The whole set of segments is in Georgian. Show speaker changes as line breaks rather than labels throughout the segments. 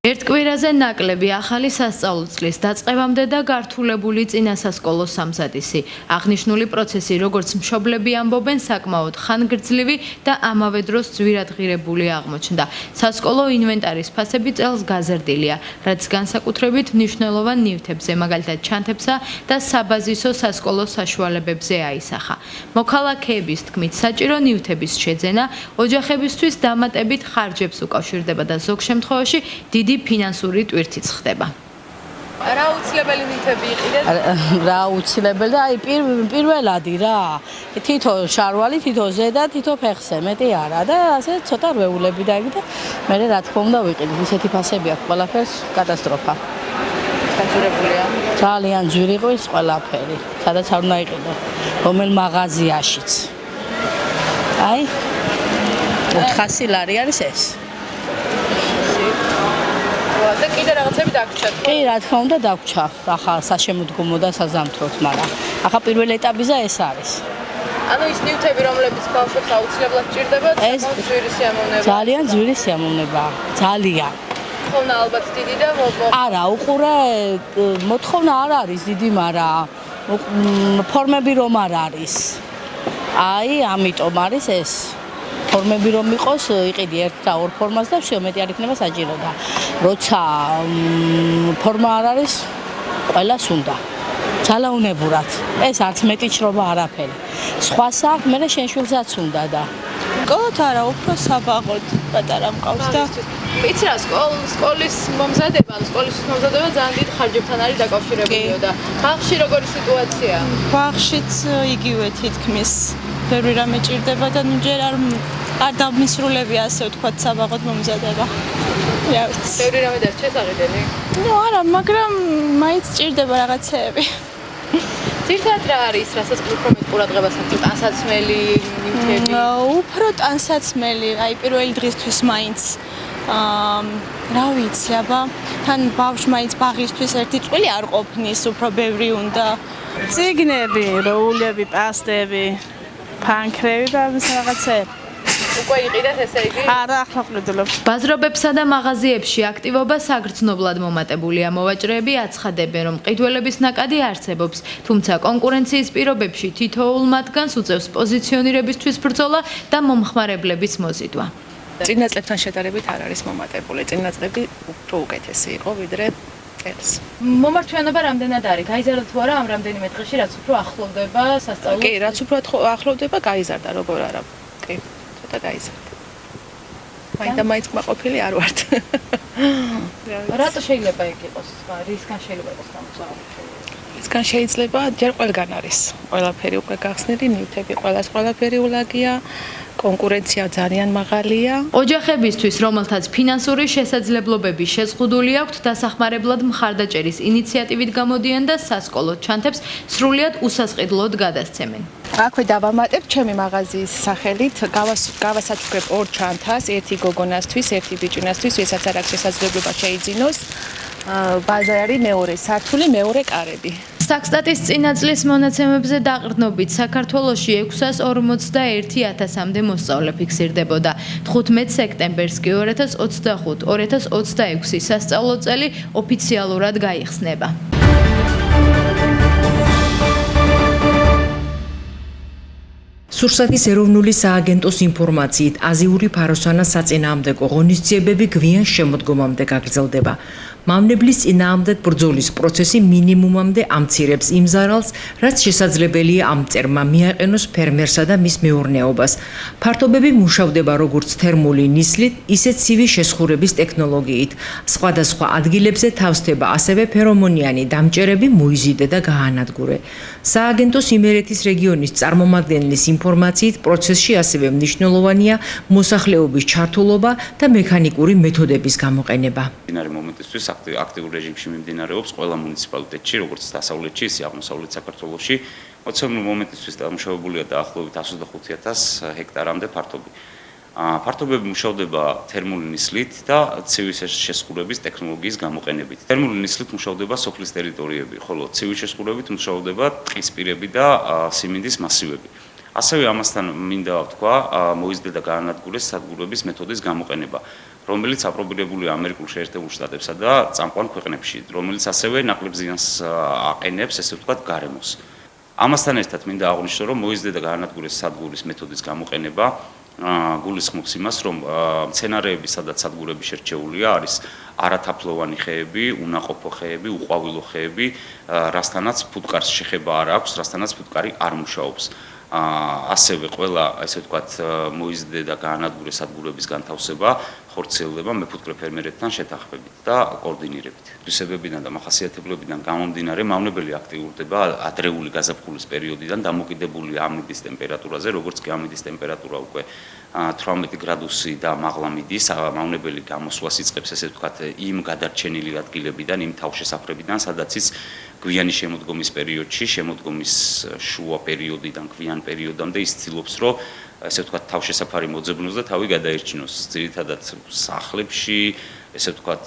ერთ კვირაზე ნაკლები ახალი სასწავლო წლის დაწყებამდე და გართულებული წინასასკოლო სამზადისი. აღნიშნული პროცესი, როგორც მშობლები ამბობენ, საკმაოდ ხანგრძლივი და ამავე დროს ძვირადღირებული აღმოჩნდა. სასკოლო ინვენტარის ფასები წელს გაზრდილია, რაც განსაკუთრებით მნიშვნელოვან ნივთებზე, მაგალითად ჩანთებსა და საბაზისო სასკოლო საშუალებებზე აისახა. მოქალაქეების თქმით, საჭირო ნივთების შეძენა ოჯახებისთვის დამატებით ხარჯებს უკავშირდება და ზოგ შემთხვევაში დიდი ფინანსური ტვირთიც ხდება.
რა უცილებელი ნივთები იყიდეთ?
რა უცილებელი და აი პირველადი რა. თითო შარვალი, თითო ზედა, თითო ფეხზე, მეტი არა და ასე ცოტა რვეულები და იგი და მე რა თქმა უნდა ვიყიდით. ისეთი ფასები აქვს ყველაფერს, კატასტროფა.
განსაკუთრებულია.
ძალიან ძვირი ყვის ყველაფერი. სადაც არ უნდა იყიდო. რომელ მაღაზიაშიც. აი 400 ლარი არის ეს.
და კიდე რაღაცები დაგვრჩათ.
კი, რა თქმა უნდა დაგვრჩა. ახლა საშემოდგომო და საზამთროთ, მაგრამ ახლა პირველ ეტაპზე ეს არის.
ანუ ის ნივთები, რომლებიც ბავშვებს აუცილებლად ჭირდება, ძვირი სიამოვნება.
ძალიან ძვირი სიამოვნებაა. ძალიან.
მოთხოვნა ალბათ დიდი და
არა, უყურე მოთხოვნა არ არის დიდი, მაგრამ ფორმები რომ არ არის. აი, ამიტომ არის ეს. ფორმები რომ იყოს, იყიდი ერთ და ორ ფორმას და всё მეტი არ იქნება საჭირო და როცა ფორმა არ არის, ყველას უნდა. ძალაუნებურად. ეს არც მეტი ჭრობა არაფერი. სხვა საქმე მე შენ შვილსაც უნდა და
სკოლოთ არა, უფრო საბაღოთ პატარა მყავს და
იცი რა, სკოლის მომზადება, სკოლის მომზადება ძალიან დიდ ხარჯებთან არის დაკავშირებულიო და ბაღში როგორი სიტუაცია?
ბაღშიც იგივე თითქმის ბევრი რამე ჭირდება და ჯერ არ დამისრულებია ასე ვთქვათ საბაღოთ მომზადება. რა ვიცი.
ბევრი რამე დარჩეს აღედელი?
ნუ არა, მაგრამ მაინც ჭირდება რაღაცეები.
ძირითადად რა არის, რასაც უფრო მეტ ყურადღებას აქვს? ტანსაცმელი, ნივთები?
უფრო ტანსაცმელი, აი პირველი დღისთვის მაინც რა ვიცი, აბა თან ბავშვ მაინც ბაღისთვის ერთი წვილი არ ყოფნის, უფრო ბევრი უნდა.
წიგნები, როულები, პასტები, ფანქრები და ამის რაღაცეები.
უკვე იყიდეთ ესე იგი?
არა, ახლა ვყიდულობ.
ბაზრობებსა და მაღაზიებში აქტივობა საგრძნობლად მომატებულია. მოვაჭრეები აცხადებენ, რომ ყიდველების ნაკადი არსებობს, თუმცა კონკურენციის პირობებში თითოეულ მათგანს უწევს პოზიციონირებისთვის ბრძოლა და მომხმარებლების მოზიდვა.
წინა წლებთან შედარებით არ არის მომატებული. წინა წლები უფრო უკეთესი იყო ვიდრე წელს.
მომართვიანობა რამდენად არის? გაიზარდა თუ არა ამ რამდენიმე დღეში, რაც უფრო ახლოვდება სასწავლო?
კი, რაც უფრო ახლოვდება, გაიზარდა, როგორ არა. კი, ცოტა გაიზარდა. მაინც კმაყოფილი არ ვართ.
რატო შეიძლება ეგ იყოს? რისგან შეიძლება იყოს გამოსავალი?
ისგან შეიძლება ჯერ ყველგან არის. ყველაფერი უკვე გახსნილი, ნივთები ყველაფერი ულაგია. კონკურენცია ძალიან მაღალია.
ოჯახებისთვის, რომელთაც ფინანსური შესაძლებლობები შეზღუდული აქვთ, დასახმარებლად მხარდაჭერის ინიციატივით გამოდიან და სასკოლო ჩანთებს სრულიად უსასყიდლოდ გადასცემენ.
აქვე დავამატებ ჩემი მაღაზიის სახელით, გავასაჩუქრებ ორ ჩანთას, ერთი გოგონასთვის, ერთი ბიჭუნასთვის, ვისაც არ აქვს შესაძლებლობა შეიძინოს. ბაზარი მეორე სართული, მეორე კარები.
საქსტატის წინა წლის მონაცემებზე დაყრდნობით საქართველოში 641,000-მდე მოსწავლე ფიქსირდებოდა. 15 სექტემბერს კი 2025-2026 სასწავლო წელი ოფიციალურად გაიხსნება.
სურსათის ეროვნული სააგენტოს ინფორმაციით, აზიური ფაროსანა საწინააღმდეგო ღონისძიებები გვიან შემოდგომამდე გაგრძელდება. მავნებლის წინააღმდეგ ბრძოლის პროცესი მინიმუმამდე ამცირებს იმ ზარალს, რაც შესაძლებელია ამ მწერმა მიაყენოს ფერმერსა და მის მეურნეობას. ფართობები მუშავდება როგორც თერმული ნისლით, ისე ცივი შესხურების ტექნოლოგიით. სხვადასხვა ადგილებზე თავსდება ასევე ფერომონიანი დამჭერები, მოიზიდე და გაანადგურე. სააგენტოს იმერეთის რეგიონის წარმომადგენლის ინფორმაციით, პროცესში ასევე მნიშვნელოვანია მოსახლეობის ჩართულობა და მექანიკური მეთოდების გამოყენება.
მომენტისთვის აქტიურ რეჟიმში მიმდინარეობს ყველა მუნიციპალიტეტში, როგორც დასავლეთში, ისე აღმოსავლეთ საქართველოში. მოცემულ მომენტისთვის დამუშავებულია დაახლოებით 125,000 ჰექტარამდე ფართობი. ფართობები მუშავდება თერმული ნისლით და ცივი შესხურების ტექნოლოგიის გამოყენებით. თერმული ნისლით მუშავდება სოფლის ტერიტორიები, ხოლო ცივი შესხურებით მუშავდება ტყისპირები და სიმინდის მასივები. ასევე ამასთან მინდა ვთქვა, მოიზრდა და გაანადგურეს სადგურების მეთოდის გამოყენება. რომელიც აპრობირებულია ამერიკულ შეერთებულ შტატებსა და წამყვან ქვეყნებში, რომელიც ასევე ნაკლებ ზიანს აყენებს, ესე ვთქვათ, გარემოს. ამასთან ერთად მინდა აღვნიშნო, რომ მოიზრდა გაანადგურეს სადგურის მეთოდის გამოყენება, გულისხმობს იმას, რომ მცენარეები, სადაც სადგურები შერჩეულია, არის არათაფლოვანი ხეები, უნაყოფო ხეები, უყვავილო ხეები, რასთანაც ფუტკარს შეხება არ აქვს, რასთანაც ფუტკარი არ მუშაობს. ასევე ყველა, ესე ვთქვათ, მოიზრდა და გაანადგურეს სადგურების განთავსება ხორციელდება მეფუტკრე ფერმერებთან შეთანხმებით და კოორდინირებით. თვისებებიდან და მახასიათებლებიდან გამომდინარე, მავნებელი აქტიურდება ადრეული გაზაფხულის პერიოდიდან დამოკიდებული ამიდის ტემპერატურაზე, როგორც კი ამიდის ტემპერატურა უკვე 18 გრადუსი და მაღლა მიდის, მავნებელი გამოსვლას იწყებს, ესე ვთქვათ, იმ გადარჩენილი ადგილებიდან, იმ თავშესაფრებიდან, სადაც ის გვიანი შემოდგომის პერიოდში, შემოდგომის შუა პერიოდიდან გვიან პერიოდამდე ის ცდილობს, რომ ესე ვთქვათ, თავშესაფარი მოძებნოს და თავი გადაერჩინოს, ძირითადად სახლებში, ესე ვთქვათ,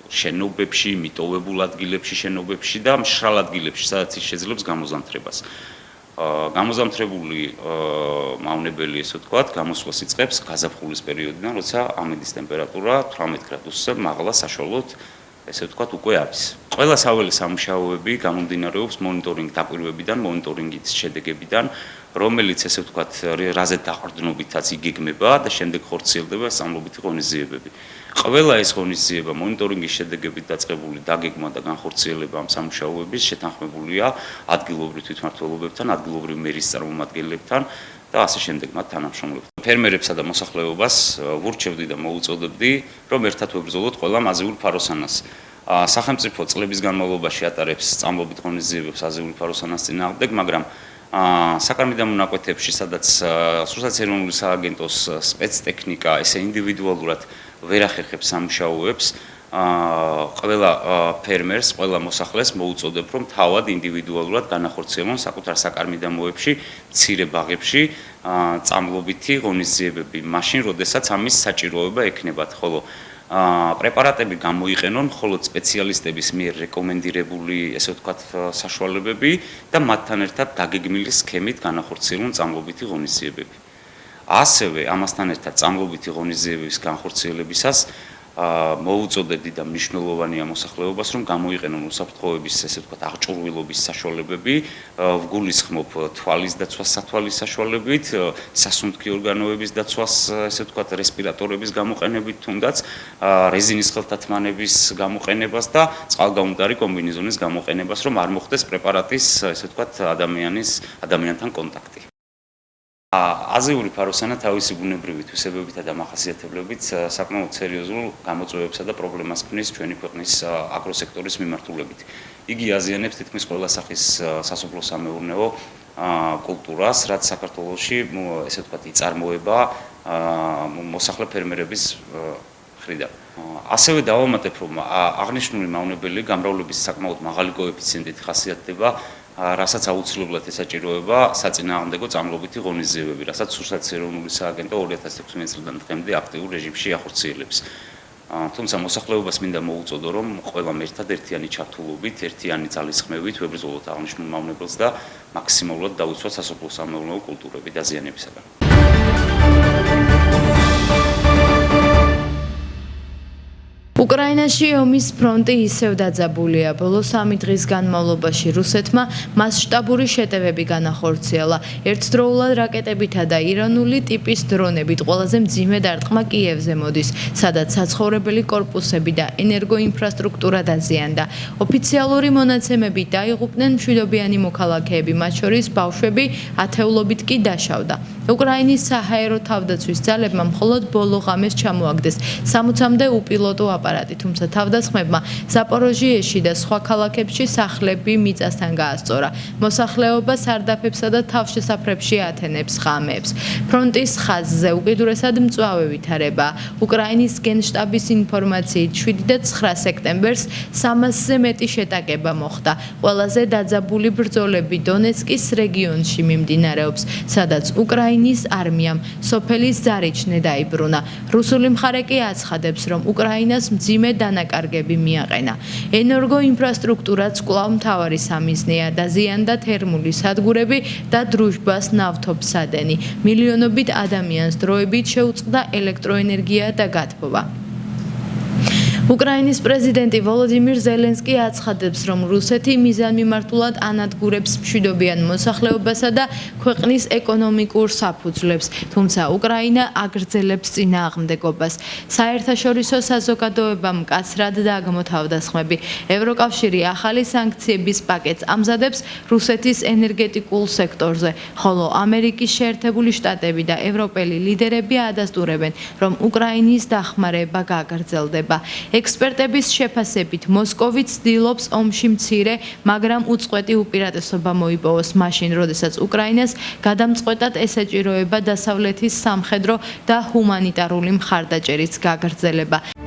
შენობებში, მიტოვებულ ადგილებში, შენობებში და მშრალ ადგილებში, სადაც ის შეძლებს გამოზამთრებას. გამოზამთრებული მავნებელი, ესე ვთქვათ, გამოსვლას იწყებს გაზაფხულის პერიოდიდან, როცა ამიდის ტემპერატურა 18 გრადუსზე მაღლა საშუალოდ ესე ვთქვათ, უკვე არის. ყველა საველე სამუშაოები გამომდინარეობს მონიტორინგ დაკვირვებიდან, მონიტორინგის შედეგებიდან, რომელიც ესე ვთქვათ, რაზე დაყრდნობითაც იგეგმება და შემდეგ ხორციელდება სწავლობითი ღონისძიებები. ყველა ეს ღონისძიება მონიტორინგის შედეგებით დაწყებული დაგეგმა და განხორციელება ამ სამუშაოების შეთანხმებულია ადგილობრივ თვითმმართველობებთან, ადგილობრივ მერის წარმომადგენლებთან და ასე შემდეგ მათ თანამშრომლებთან. ფერმერებსა და მოსახლეობას ვურჩევდი და მოუწოდებდი, რომ ერთად ვებრძოლოთ ყველა აზიური ფაროსანას. სახელმწიფო წლების განმავლობაში ატარებს სწავლობით ღონისძიებებს აზიური ფაროსანას წინააღმდეგ, მაგრამ საკარმი და მონაკვეთებში, სადაც სრულიად ეროვნული სააგენტოს სპეცტექნიკა ესე ინდივიდუალურად ვერ ახერხებს სამუშაოებს, ყველა ფერმერს, ყველა მოსახლეს მოუწოდებ, რომ თავად ინდივიდუალურად განახორციელონ საკუთარ საკარმიდამოებში, მცირე ბაღებში წამლობითი ღონისძიებები, მაშინ, როდესაც ამის საჭიროება ექნებათ, ხოლო პრეპარატები გამოიყენონ მხოლოდ სპეციალისტების მიერ რეკომენდირებული, ესე ვთქვათ, საშუალებები და მათთან ერთად დაგეგმილი სქემით განახორციელონ წამლობითი ღონისძიებები. ასევე ამასთან ერთად წამლობითი ღონისძიებების განხორციელებისას მოუწოდებდი და მნიშვნელოვანია მოსახლეობას, რომ გამოიყენონ უსაფრთხოების, ესე ვთქვათ, აღჭურვილობის საშუალებები, ვგულისხმობ თვალის დაცვას სათვალის საშუალებით, სასუნთქი ორგანოების დაცვას, ესე ვთქვათ, რესპირატორების გამოყენებით, თუნდაც რეზინის ხელთათმანების გამოყენებას და წყალგაუმტარი კომბინეზონის გამოყენებას, რომ არ მოხდეს პრეპარატის, ესე ვთქვათ, ადამიანთან კონტაქტი. აზიური ფაროსანა თავისი ბუნებრივი თვისებებითა და მახასიათებლებით საკმაოდ სერიოზულ გამოწვევებსა და პრობლემას ქმნის ჩვენი ქვეყნის აგროსექტორის მიმართულებით. იგი აზიანებს თითქმის ყველა სახის სასოფლო-სამეურნეო კულტურას, რაც საქართველოში, ესე ვთქვათ, იწარმოება მოსახლე ფერმერების მხრიდან. ასევე დავამატებ, რომ აღნიშნული მავნებელი გამრავლების საკმაოდ მაღალი კოეფიციენტით ხასიათდება, რასაც აუცილებლად ესაჭიროება საწინააღმდეგო წამლობითი ღონისძიებები, რასაც სურსათ ეროვნული სააგენტო 2016 წლიდან დღემდე აქტიურ რეჟიმში ახორციელებს. თუმცა მოსახლეობას მინდა მოუწოდო, რომ ყველამ ერთად ერთიანი ჩართულობით, ერთიანი ძალისხმევით ვებრძოლოთ აღნიშნულ მავნებელს და მაქსიმალურად დავიცვათ სასოფლო-სამეურნეო კულტურები დაზიანებისაგან.
უკრაინაში ომის ფრონტი ისევ დაძაბულია. ბოლო 3 დღის განმავლობაში რუსეთმა მასშტაბური შეტევები განახორციელა. ერთდროულად რაკეტებითა და ირანული ტიპის დრონებით ყველაზე მძიმე დარტყმა კიევზე მოდის, სადაც საცხოვრებელი კორპუსები და ენერგოინფრასტრუქტურა დაზიანდა. ოფიციალური მონაცემებით დაიღუპნენ მშვიდობიანი მოქალაქეები, მათ შორის ბავშვები, ათეულობით კი დაშავდა. უკრაინის საჰაერო თავდაცვის ძალებმა მხოლოდ ბოლო ღამეს ჩამოაგდეს 60-მდე უპილოტო აპარატი, თუმცა თავდაცმებმა ზაპოროჟიეში და სხვა ქალაქებში სახლები მიწასთან გაასწორა. მოსახლეობა სარდაფებსა და თავშესაფრებში ათენებს ღამეებს. ფრონტის ხაზზე უკიდურესად მწვავე ვითარება. უკრაინის გენშტაბის ინფორმაციით 7 და 9 სექტემბერს 300-ზე მეტი შეტაკება მოხდა. ყველაზე დაძაბული ბრძოლები დონეცკის რეგიონში მიმდინარეობს, სადაც უკრაინის არმიამ სოფელი ზარიჩნე დაიბრუნა. რუსული მხარე კი აცხადებს, რომ უკრაინას მძიმე დანაკარგები მიაყენა. ენერგოინფრასტრუქტურაც კვლავ მთავარი სამიზნეა და ზიანდა თერმული სადგურები და დრუჟბას ნავთობსადენი. მილიონობით ადამიანს დროებით შეუწყდა ელექტროენერგია და გათბობა. უკრაინის პრეზიდენტი ვოლოდიმირ ზელენსკი აცხადებს, რომ რუსეთი მიზანმიმართულად ანადგურებს მშვიდობიან მოსახლეობასა და ქვეყნის ეკონომიკურ საფუძვლებს, თუმცა უკრაინა აგრძელებს წინააღმდეგობას. საერთაშორისო საზოგადოებამ მკაცრად დააგმოთავდა ხმები. ევროკავშირი ახალი სანქციების პაკეტს ამზადებს რუსეთის ენერგეტიკულ სექტორზე, ხოლო ამერიკის შეერთებული შტატები და ევროპელი ლიდერები ადასტურებენ, რომ უკრაინის დახმარება გაგრძელდება. ექსპერტების შეფასებით, მოსკოვი ცდილობს ომში მცირე, მაგრამ უწყვეტი უპირატესობა მოიპოვოს მაშინ, როდესაც უკრაინას გადამწყვეტად ესაჭიროება დასავლეთის სამხედრო და ჰუმანიტარული მხარდაჭერის გაგრძელება.